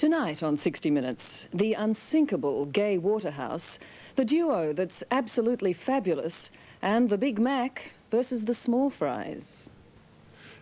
Tonight on 60 Minutes, the unsinkable Gai Waterhouse, the duo that's absolutely fabulous, and the Big Mac versus the small fries.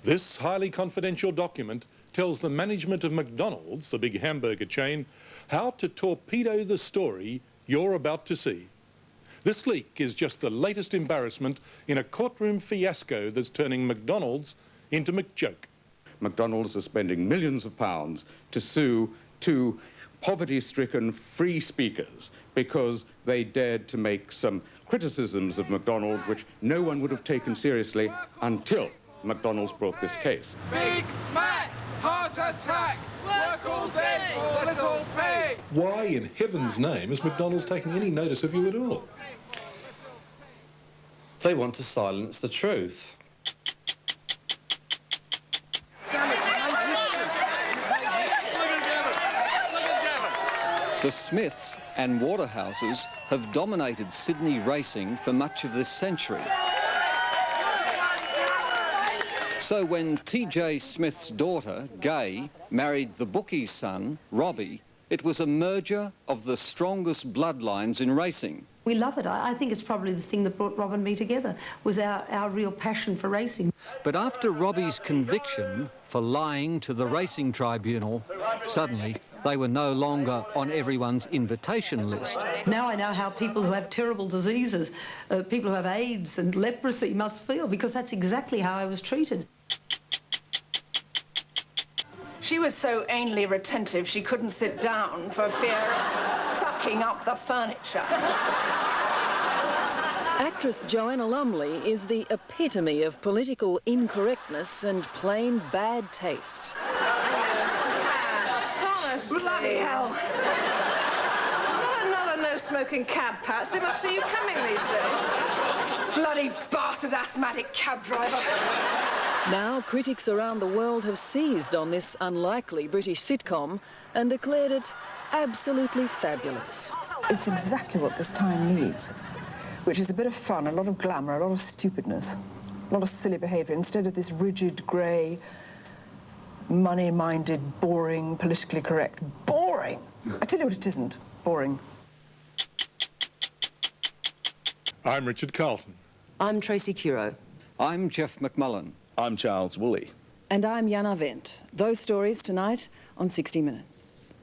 This highly confidential document tells the management of McDonald's, the big hamburger chain, how to torpedo the story you're about to see. This leak is just the latest embarrassment in a courtroom fiasco that's turning McDonald's into McJoke. McDonald's are spending millions of pounds to sue two poverty-stricken free speakers because they dared to make some criticisms of McDonald which no one would have taken seriously until McDonald's brought this case. Big Mac, heart attack, work all day for little pay. Why in heaven's name is McDonald's taking any notice of you at all? They want to silence the truth. The Smiths and Waterhouses have dominated Sydney racing for much of this century. So when TJ Smith's daughter, Gai, married the bookie's son, Robbie, it was a merger of the strongest bloodlines in racing. We love it. I think it's probably the thing that brought Rob and me together, was our real passion for racing. But after Robbie's conviction for lying to the racing tribunal, suddenly they were no longer on everyone's invitation list. Now I know how people who have terrible diseases, people who have AIDS and leprosy must feel, because that's exactly how I was treated. She was so anally retentive she couldn't sit down for fear of sucking up the furniture. Actress Joanna Lumley is the epitome of political incorrectness and plain bad taste. Bloody hell. Not another no-smoking cab, Pats. They must see you coming these days. Bloody bastard asthmatic cab driver. Now critics around the world have seized on this unlikely British sitcom and declared it absolutely fabulous. It's exactly what this time needs, which is a bit of fun, a lot of glamour, a lot of stupidness, a lot of silly behaviour, instead of this rigid, grey, money-minded, boring, politically correct. Boring! I tell you what it isn't. Boring. I'm Richard Carlton. I'm Tracy Curo. I'm Jeff McMullen. I'm Charles Woolley. And I'm Jana Wendt. Those stories tonight on 60 Minutes.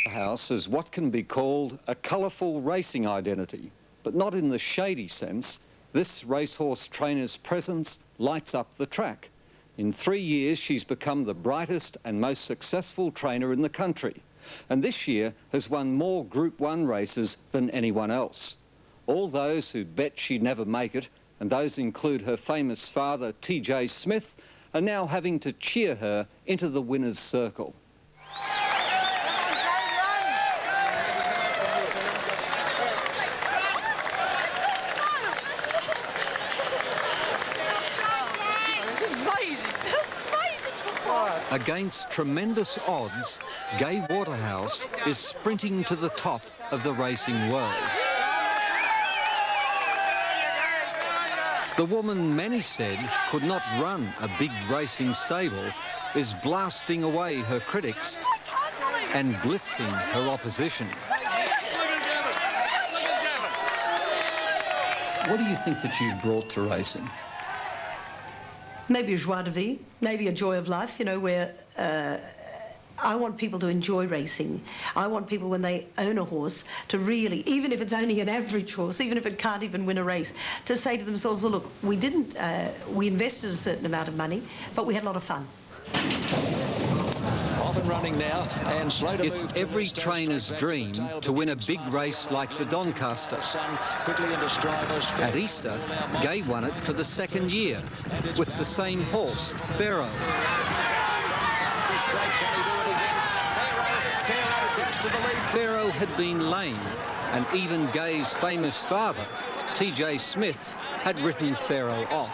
House is what can be called a colourful racing identity, but not in the shady sense. This racehorse trainer's presence lights up the track. In 3 years, she's become the brightest and most successful trainer in the country, and this year has won more Group 1 races than anyone else. All those who bet she'd never make it, and those include her famous father, TJ Smith, are now having to cheer her into the winner's circle. Against tremendous odds, Gai Waterhouse is sprinting to the top of the racing world. The woman many said could not run a big racing stable is blasting away her critics and blitzing her opposition. What do you think that you've brought to racing? Maybe a joie de vivre, maybe a joy of life, you know, where I want people to enjoy racing. I want people, when they own a horse, to really, even if it's only an average horse, even if it can't even win a race, to say to themselves, well, look, we invested a certain amount of money, but we had a lot of fun. Off and running now, and slow to it's every trainer's dream to win a big race like the Doncaster. At Easter, Gai won it for the second year with the same horse, Pharaoh. Pharaoh had been lame, and even Gai's famous father, TJ Smith, had written Pharaoh off.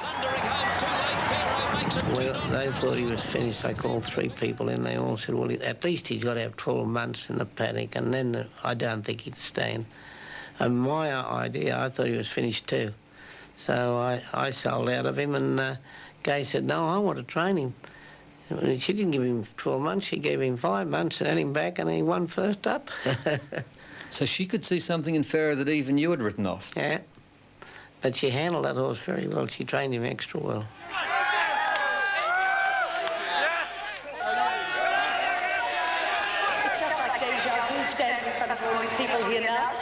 Well, they thought he was finished. I called 3 people in. They all said, well, at least he's got to have 12 months in the paddock, and then I don't think he'd stand. And my idea, I thought he was finished too. So I sold out of him, and Gai said, no, I want to train him. And she didn't give him 12 months, she gave him 5 months and had him back, and he won first up. So she could see something in Farah that even you had written off? Yeah. But she handled that horse very well. She trained him extra well. It's just like deja vu standing in front of all you people here now.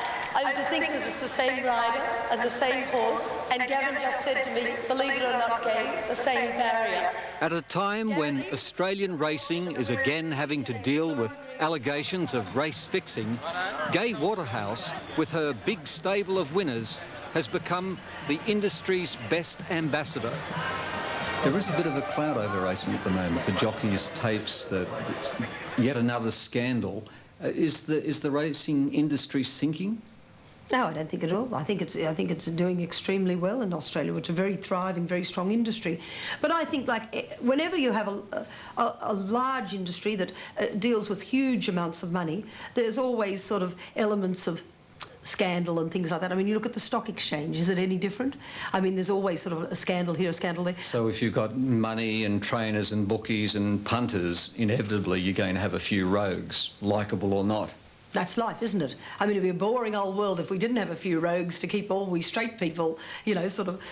To think that it's the same rider and the same horse, and Gavin just said to me, believe it or not, Gai, the same barrier. At a time when Australian racing is again having to deal with allegations of race fixing, Gai Waterhouse, with her big stable of winners, has become the industry's best ambassador. There is a bit of a cloud over racing at the moment. The jockeys' tapes, yet another scandal. Is the racing industry sinking? No, I don't think at all. I think it's doing extremely well in Australia. It's a very thriving, very strong industry. But I think, like, whenever you have a large industry that deals with huge amounts of money, there's always sort of elements of scandal and things like that. I mean, you look at the stock exchange, is it any different? I mean, there's always sort of a scandal here, a scandal there. So if you've got money and trainers and bookies and punters, inevitably you're going to have a few rogues, likeable or not. That's life, isn't it? I mean, it'd be a boring old world if we didn't have a few rogues to keep all we straight people, you know, sort of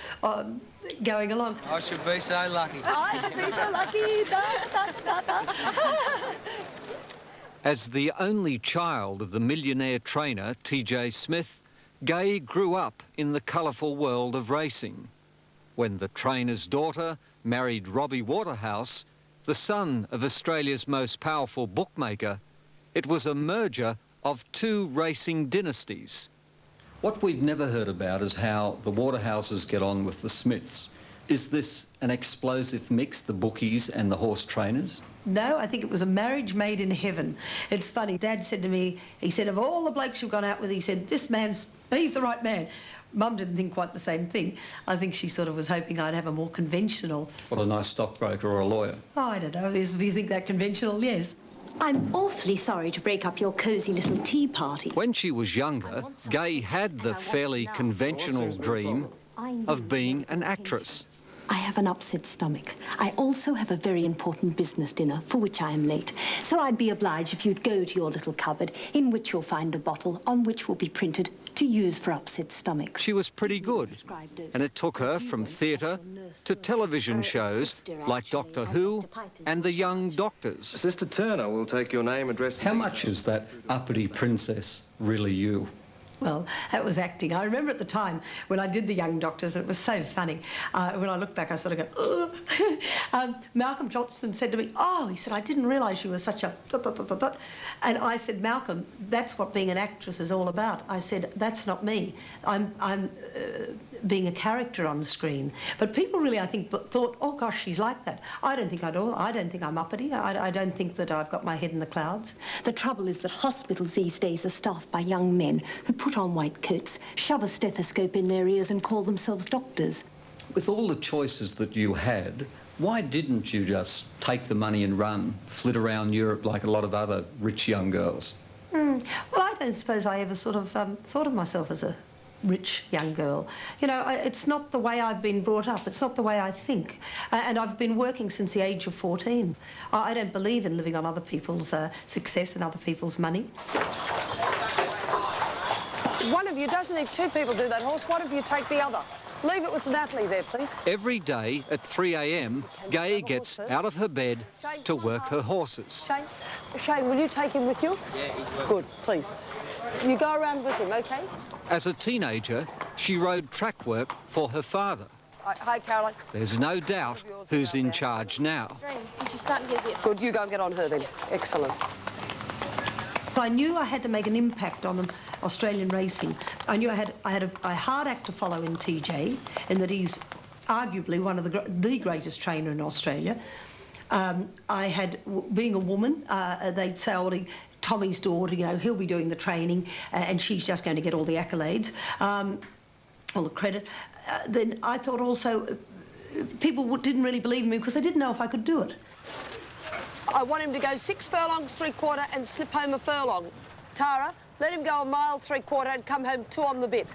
going along. I should be so lucky. I should be so lucky. Da, da, da, da. As the only child of the millionaire trainer T.J. Smith, Gai grew up in the colourful world of racing. When the trainer's daughter married Robbie Waterhouse, the son of Australia's most powerful bookmaker, it was a merger of two racing dynasties. What we've never heard about is how the Waterhouses get on with the Smiths. Is this an explosive mix, the bookies and the horse trainers? No, I think it was a marriage made in heaven. It's funny, Dad said to me, he said, of all the blokes you've gone out with, he said, he's the right man. Mum didn't think quite the same thing. I think she sort of was hoping I'd have a more conventional... What, a nice stockbroker or a lawyer? Oh, I don't know. Do you think that conventional? Yes. I'm awfully sorry to break up your cosy little tea party. When she was younger, Gai had the fairly conventional dream of being an actress. I have an upset stomach. I also have a very important business dinner for which I am late. So I'd be obliged if you'd go to your little cupboard in which you'll find a bottle on which will be printed to use for upset stomachs. She was pretty good, and it took her from theatre to television shows like Doctor Who and The Young Doctors. Sister Turner will take your name, address... How much is that uppity princess really you? Well, that was acting. I remember at the time when I did The Young Doctors, and it was so funny. When I look back, I sort of go, ugh. Malcolm Johnson said to me, oh, he said, I didn't realise you were such a... And I said, Malcolm, that's what being an actress is all about. I said, that's not me. I'm being a character on the screen. But people really, I think, thought, oh, gosh, she's like that. I don't think I do. I don't think I'm uppity. I don't think that I've got my head in the clouds. The trouble is that hospitals these days are staffed by young men who put on white coats, shove a stethoscope in their ears and call themselves doctors. With all the choices that you had, why didn't you just take the money and run, flit around Europe like a lot of other rich young girls? Well, I don't suppose I ever sort of thought of myself as a rich young girl. You know, it's not the way I've been brought up. It's not the way I think. And I've been working since the age of 14. I don't believe in living on other people's success and other people's money. One of you doesn't need two people to do that horse. One of you take the other. Leave it with Natalie there, please. Every day at 3 a.m, Gai gets out of her bed to work her horses. Shane, will you take him with you? Yeah, he's well. Good, please. You go around with him, OK? As a teenager, she rode track work for her father. Hi, Caroline. There's no doubt who's in charge now. Good, you go and get on her then. Excellent. I knew I had to make an impact on Australian racing. I knew I had a hard act to follow in TJ, in that he's arguably one of the greatest trainer in Australia. I had, being a woman, they'd say, oh, Tommy's daughter, you know, he'll be doing the training, and she's just going to get all the accolades, all the credit. Then I thought also people didn't really believe me because they didn't know if I could do it. I want him to go 6 furlongs 3/4 and slip home a furlong. Tara, let him go 1 mile 3/4 and come home 2 on the bit.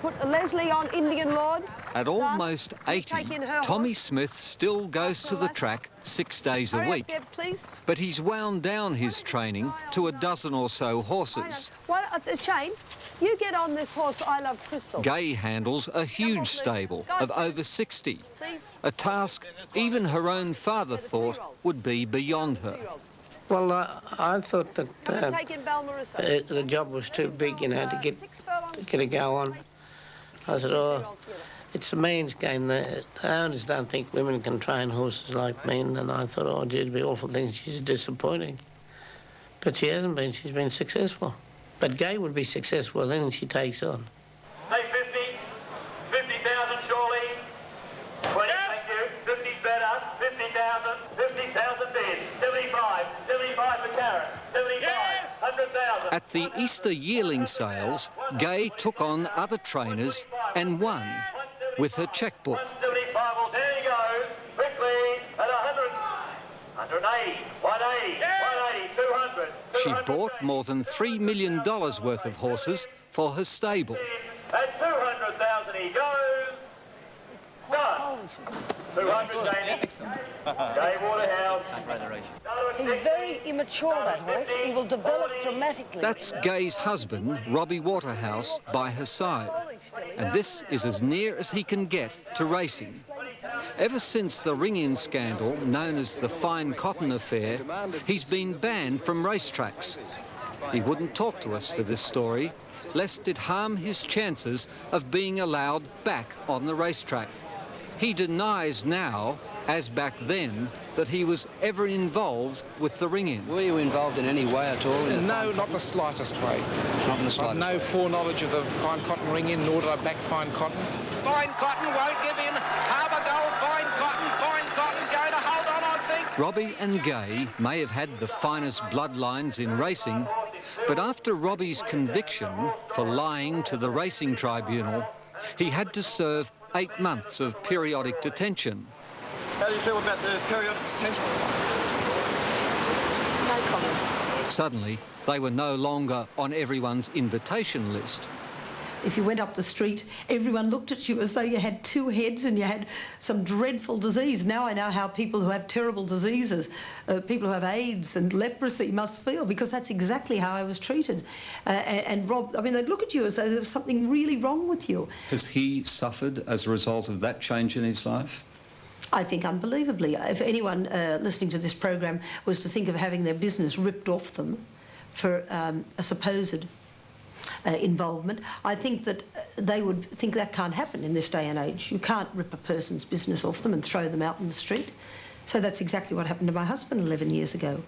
Put Leslie on Indian Lord. At almost 80, take in her Tommy horse. Smith still goes to the track 6 days a Hurry up, week. Deb, please. But he's wound down his training to a dozen or so horses. Well, Shane, you get on this horse, I Love Crystal. Gai handles a huge stable of over 60, Please. a task even her own father thought would be beyond her. Well, I thought that Take in Balmarissa. the job was too big, you know, to get a go on. I said, oh, it's a man's game. The owners don't think women can train horses like men, and I thought, oh, gee, it'd be awful thing. She's disappointing. But she hasn't been. She's been successful. But Gai would be successful then, and she takes on. Say 50, 50,000 surely. 20, yes. Thank you. 50's better. 50,000, 50,000 bid. 75, 75 for Karen. 75, yes. 100,000. At the Easter yearling sales, Gai took on other trainers and won with her checkbook. 175, well, there he goes. Quickly, at 100, 180, 180, yes. 180, 200. She bought more than $3 million worth of horses for her stable. At 200,000 he goes. Done. 200, Danny. Gai Waterhouse. He's very immature, that horse. He will develop dramatically. That's Gai's husband, Robbie Waterhouse, by her side. And this is as near as he can get to racing. Ever since the ring-in scandal, known as the Fine Cotton Affair, he's been banned from racetracks. He wouldn't talk to us for this story, lest it harm his chances of being allowed back on the racetrack. He denies now, as back then, that he was ever involved with the ring-in. Were you involved in any way at all? No, not the slightest way. Not in the slightest. I've no foreknowledge of the Fine Cotton ring-in, nor did I back Fine Cotton. Fine Cotton won't give in. Harbour goal, Fine Cotton's going to hold on, I think. Robbie and Gai may have had the finest bloodlines in racing, but after Robbie's conviction for lying to the racing tribunal, he had to serve 8 months of periodic detention. How do you feel about the periodic detention? No comment. Suddenly, they were no longer on everyone's invitation list. If you went up the street, everyone looked at you as though you had 2 heads and you had some dreadful disease. Now I know how people who have terrible diseases, people who have AIDS and leprosy must feel, because that's exactly how I was treated. And Rob, I mean, they'd look at you as though there was something really wrong with you. Has he suffered as a result of that change in his life? I think unbelievably. If anyone listening to this program was to think of having their business ripped off them for a supposed involvement, I think that they would think that can't happen in this day and age. You can't rip a person's business off them and throw them out in the street. So that's exactly what happened to my husband 11 years ago.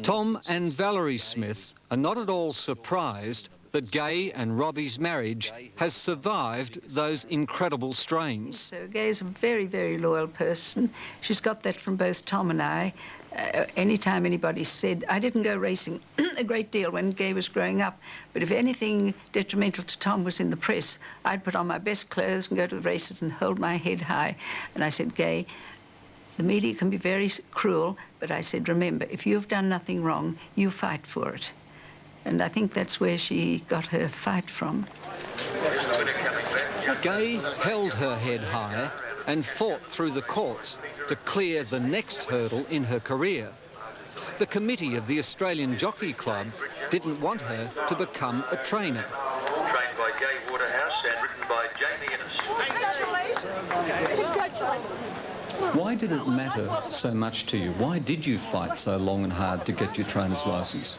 Tom and Valerie Smith are not at all surprised that Gai and Robbie's marriage has survived those incredible strains. So Gai's a very, very loyal person. She's got that from both Tom and I. Anytime anybody said, I didn't go racing a great deal when Gai was growing up, but if anything detrimental to Tom was in the press, I'd put on my best clothes and go to the races and hold my head high. And I said, Gai, the media can be very cruel, but I said, remember, if you've done nothing wrong, you fight for it. And I think that's where she got her fight from. Gai held her head high and fought through the courts to clear the next hurdle in her career. The committee of the Australian Jockey Club didn't want her to become a trainer. Trained by Gai Waterhouse and written by Jamie Innes. Congratulations. Congratulations. Why did it matter so much to you? Why did you fight so long and hard to get your trainer's licence?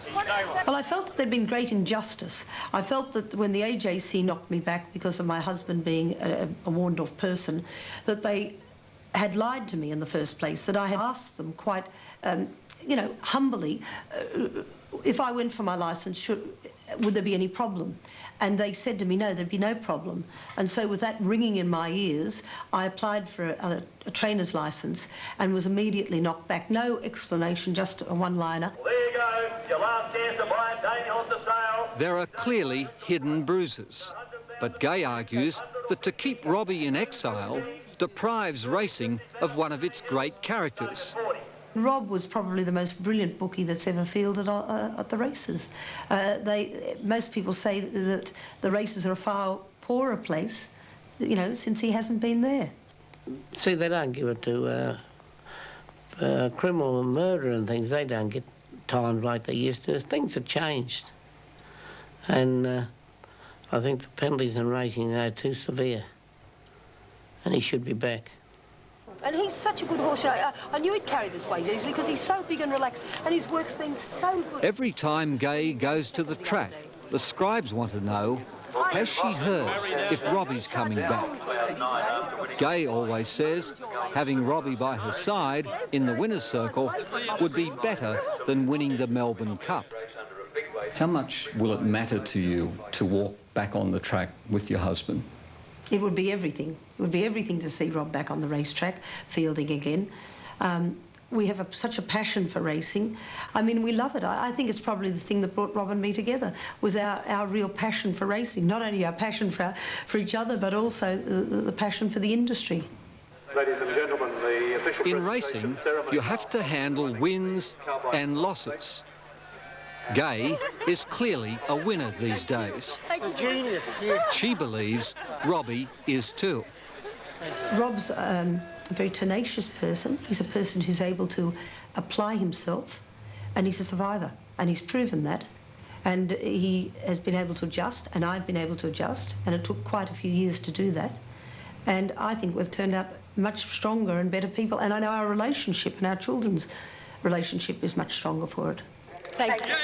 Well, I felt that there'd been great injustice. I felt that when the AJC knocked me back because of my husband being a warned-off person, that they had lied to me in the first place, that I had asked them quite, you know, humbly, if I went for my licence, would there be any problem? And they said to me, no, there'd be no problem. And so with that ringing in my ears, I applied for a trainer's licence and was immediately knocked back. No explanation, just a one-liner. Well, there you go, your last chance to buy a Daniel on the sale. There are clearly hidden bruises, but Gai argues that to keep Robbie in exile deprives racing of one of its great characters. Rob was probably the most brilliant bookie that's ever fielded at the races. Most people say that the races are a far poorer place, you know, since he hasn't been there. See, they don't give it to criminal and murder and things. They don't get times like they used to. Things have changed. And I think the penalties in racing are too severe. And he should be back. And he's such a good horse. You know, I knew he'd carry this weight easily because he's so big and relaxed, and his work's been so good. Every time Gai goes to the track, the scribes want to know, has she heard if Robbie's coming back? Gai always says having Robbie by her side in the winner's circle would be better than winning the Melbourne Cup. How much will it matter to you to walk back on the track with your husband? It would be everything. It would be everything to see Rob back on the racetrack, fielding again. We have such a passion for racing. I mean, we love it. I think it's probably the thing that brought Rob and me together, was our real passion for racing. Not only our passion for each other, but also the passion for the industry. Ladies and gentlemen, the official... In racing, you have to handle wins and losses. Gai is clearly a winner these days. Genius, yeah. She believes Robbie is too. Rob's a very tenacious person. He's a person who's able to apply himself, and he's a survivor, and he's proven that. And he has been able to adjust, and I've been able to adjust, and it took quite a few years to do that. And I think we've turned out much stronger and better people, and I know our relationship and our children's relationship is much stronger for it. Thank you.